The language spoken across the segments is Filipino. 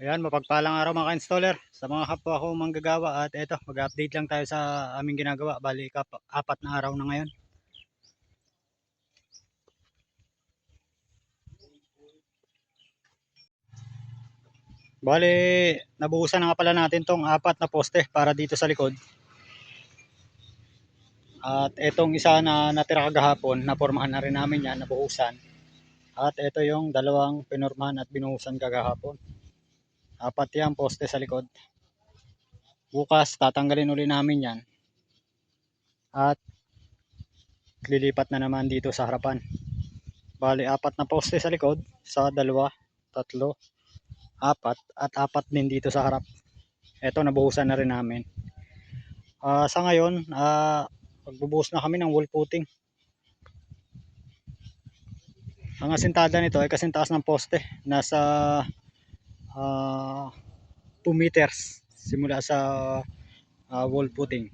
Ayan, mapagpalang araw mga ka-installer sa mga kapwa ko manggagawa at eto, mag-update lang tayo sa aming ginagawa. Bali, apat na araw na ngayon. Bali, nabuhusan na nga pala natin tong apat na poste para dito sa likod. At etong isa na natira kagahapon, napormahan na rin namin yan, nabuhusan. At eto yung dalawang pinormahan at binuhusan kagahapon. Apat yan poste sa likod. Bukas, tatanggalin uli namin yan. At lilipat na naman dito sa harapan. Bali, apat na poste sa likod, sa dalawa, tatlo, apat, at apat din dito sa harap. Ito, nabuhusan na rin namin. Sa ngayon, magbubuhos na kami ng wall footing. Ang asintada nito ay kasintaas ng poste. Nasa 2 meters simula sa wall footing.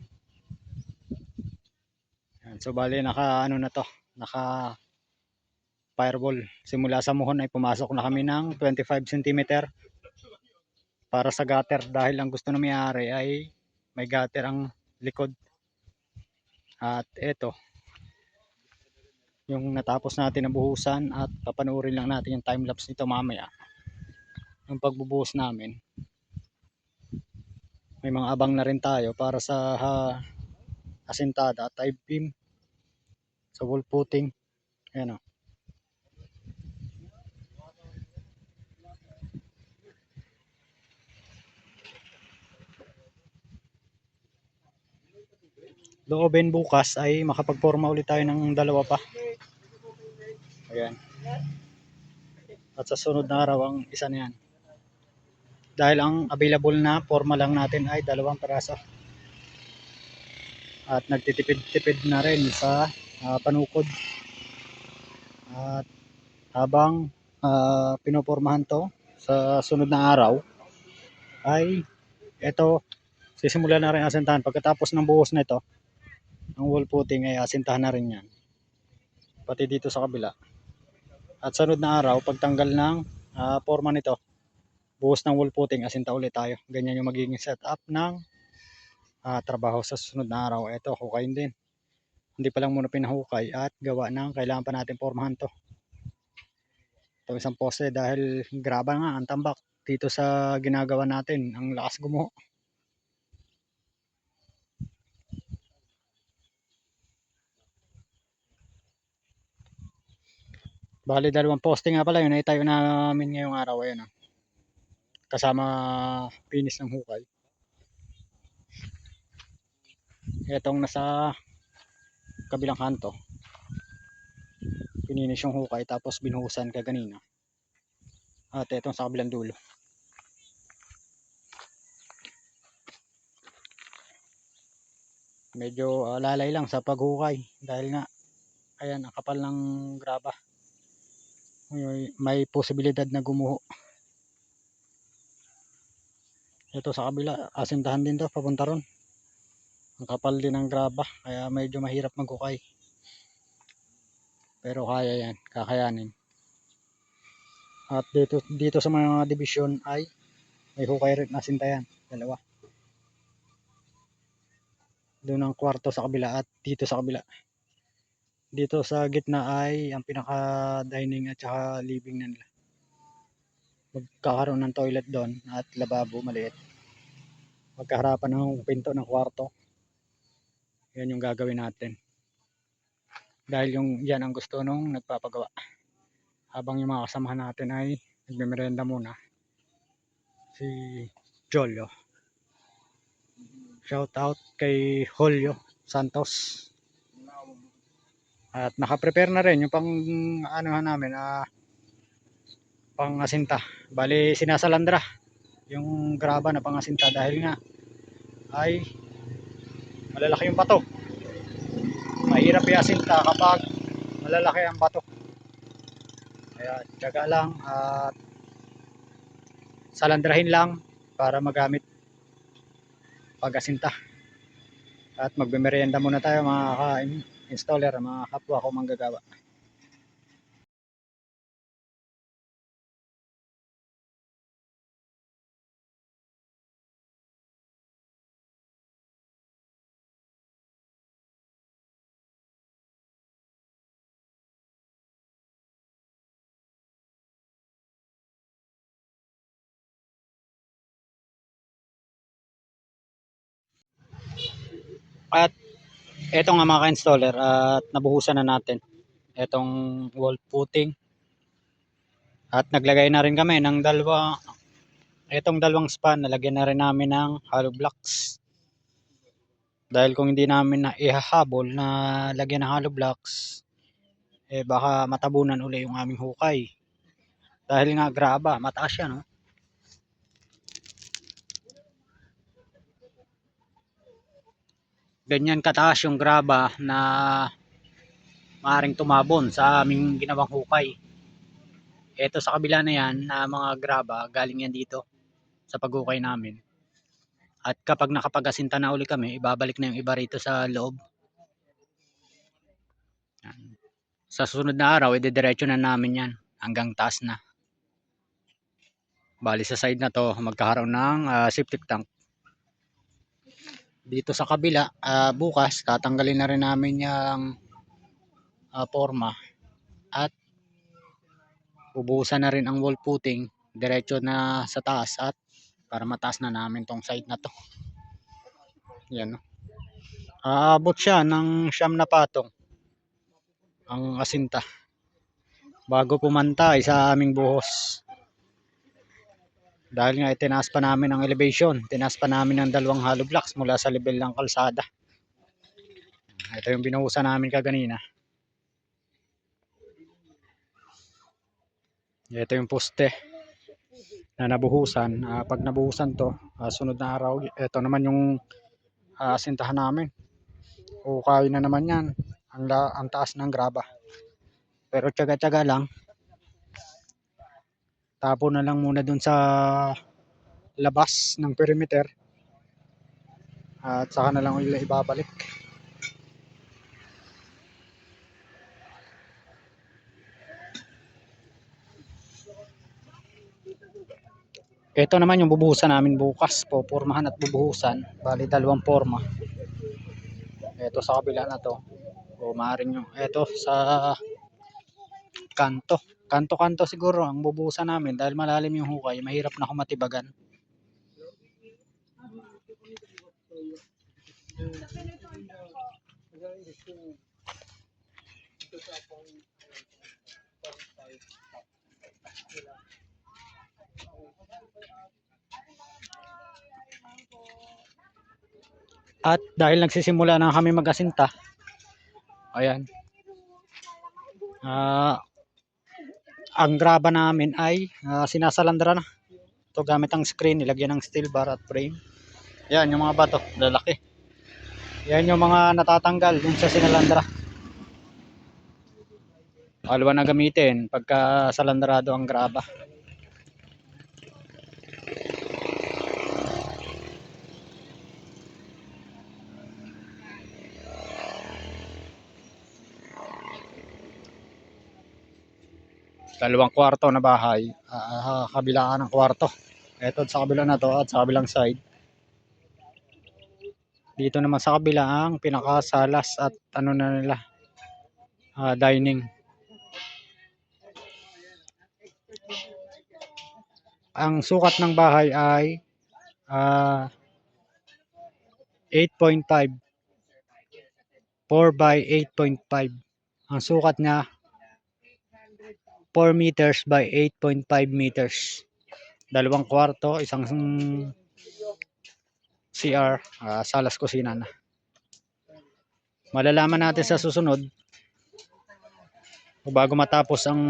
So bali, naka ano na to, naka firewall. Simula sa muhon ay pumasok na kami ng 25 cm para sa gutter, dahil ang gusto na may-ari ay may gutter ang likod. At eto, yung natapos natin na buhusan, at papanoorin lang natin yung time lapse nito mamaya. Yung pagbubuhos namin. May mga abang na rin tayo para sa asintada at I-beam sa wall footing. Ayan o. Loobin bukas ay makapagporma ulit tayo ng dalawa pa. Ayan. At sa sunod na araw ang isa na yan. Dahil ang available na forma lang natin ay 2 peraso. At nagtitipid-tipid na rin sa panukod. At habang pinopormahan to sa sunod na araw, ay ito, sisimulan na rin asintahan. Pagkatapos ng buhos na ito, ang wall footing ay asintahan na rin yan. Pati dito sa kabila. At sunod na araw, pagtanggal ng forma nito, buhos ng wall footing, asinta ulit tayo. Ganyan yung magiging setup ng trabaho sa sunod na araw. Ito, hukayin din. Hindi pa lang muna pinahukay at gawa ng kailangan pa natin pormahan to. Ito isang poste dahil graba nga ang tambak dito sa ginagawa natin. Ang lakas gumuho. Bali, 2 poste nga pala yun ay tayo namin ngayong araw. Ayun, kasama finish ng hukay. Itong nasa kabilang kanto, finish yung hukay tapos binuhusan kaganina. At itong sa kabilang dulo. Medyo lalay lang sa paghukay dahil nga ayan, ang kapal ng graba. May posibilidad na gumuho. Ito sa kabila, asintahan din to papunta ron. Ang kapal din ng graba, kaya medyo mahirap maghukay. Pero kaya yan, kakayanin. At dito sa mga division ay may hukay rin na asintahan, 2. Doon ang kwarto sa kabila at dito sa kabila. Dito sa gitna ay ang pinaka dining at saka living na nila. Magkakaroon ng toilet doon at lababo maliit. Magkaharapan ng pinto ng kwarto. Yan yung gagawin natin. Dahil yan ang gusto nung nagpapagawa. Habang yung mga kasamahan natin ay nagmemerenda muna. Si Jolio. Shout out kay Julio Santos. At naka-prepare na rin yung pang namin, pang asinta. Bali, sinasalandra yung graba na pang asinta dahil nga ay malalaki yung bato. Mahirap i-asinta kapag malalaki ang bato. Kaya tiyaga lang at salandrahin lang para magamit pag-asinta. At magbe-merienda muna tayo mga ka-installer, mga kapwa ko manggagawa. At eto nga mga ka-installer, at nabuhusan na natin etong wall footing. At naglagay na rin kami ng etong dalawang span, nalagyan na rin namin ng hollow blocks. Dahil kung hindi namin na ihahabol na lagyan ng hollow blocks, baka matabunan uli yung aming hukay. Dahil nga graba, mataas yan, no? Ganyan kataas yung graba na maaring tumabon sa aming ginawang hukay. Ito sa kabila na yan na mga graba, galing yan dito sa paghukay namin. At kapag nakapag-asinta na uli kami, ibabalik na yung iba rito sa loob. Sa susunod na araw, idediretso na namin yan hanggang taas na. Bali sa side na to, magkakaroon ng septic tank. Dito sa kabila, bukas, tatanggalin na rin namin yung forma. At ubusan na rin ang wall footing, diretso na sa taas at para mataas na namin tong side na to. Yan, no? Aabot siya ng 9 na patong ang asinta bago pumantay sa aming buhos. Dahil nga itinaas pa namin ang elevation, tinaas pa namin ng 2 hollow blocks mula sa level ng kalsada. Ito yung binuhusan namin kaganina. Ito yung poste na nabuhusan. Pag nabuhusan to, sunod na araw, ito naman yung asintahan namin. Ukay na naman yan. Ang taas ng graba. Pero tiyaga-tiyaga lang. Tapo na lang muna dun sa labas ng perimeter. At saka na lang ulit ibabalik. Ito naman yung bubuhusan namin bukas. Pupurmahan at bubuhusan. Bali 2 forma. Ito sa kabila na to. O maaaring yung ito sa kanto. Kanto-kanto siguro ang bubuhusan namin dahil malalim yung hukay. Mahirap na kumatibagan. At dahil nagsisimula na kami mag-asinta, ayan, ang graba namin ay sinasalandra na. Ito gamit ang screen, nilagyan ng steel bar at frame. Yan yung mga bato, lalaki. Yan yung mga natatanggal dun sa sinalandra. Alwa na gamitin pagka salandrado ang graba. Dalawang kwarto na bahay, kabilaan ng kwarto. Ito sa kabila na to at sa kabilang side. Dito naman sa kabila ang pinakasalas at ano na nila, dining. Ang sukat ng bahay ay 8.5 4 by 8.5. Ang sukat niya 4 meters by 8.5 meters. Dalawang kwarto, isang CR, salas kusina na. Malalaman natin sa susunod o bago matapos ang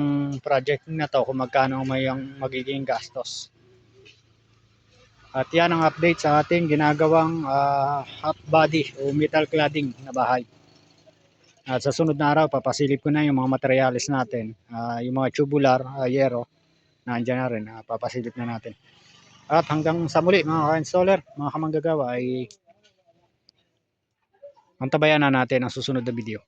project na to kung magkano may magiging gastos. At yan ang update sa ating ginagawang half body o metal cladding na bahay. At sa sunod na araw, papasilip ko na yung mga materials natin. Yung mga tubular, yero, nandiyan na rin. Papasilip na natin. At hanggang sa muli mga ka-installer, mga kamanggagawa, ay antabayan na natin ang susunod na video.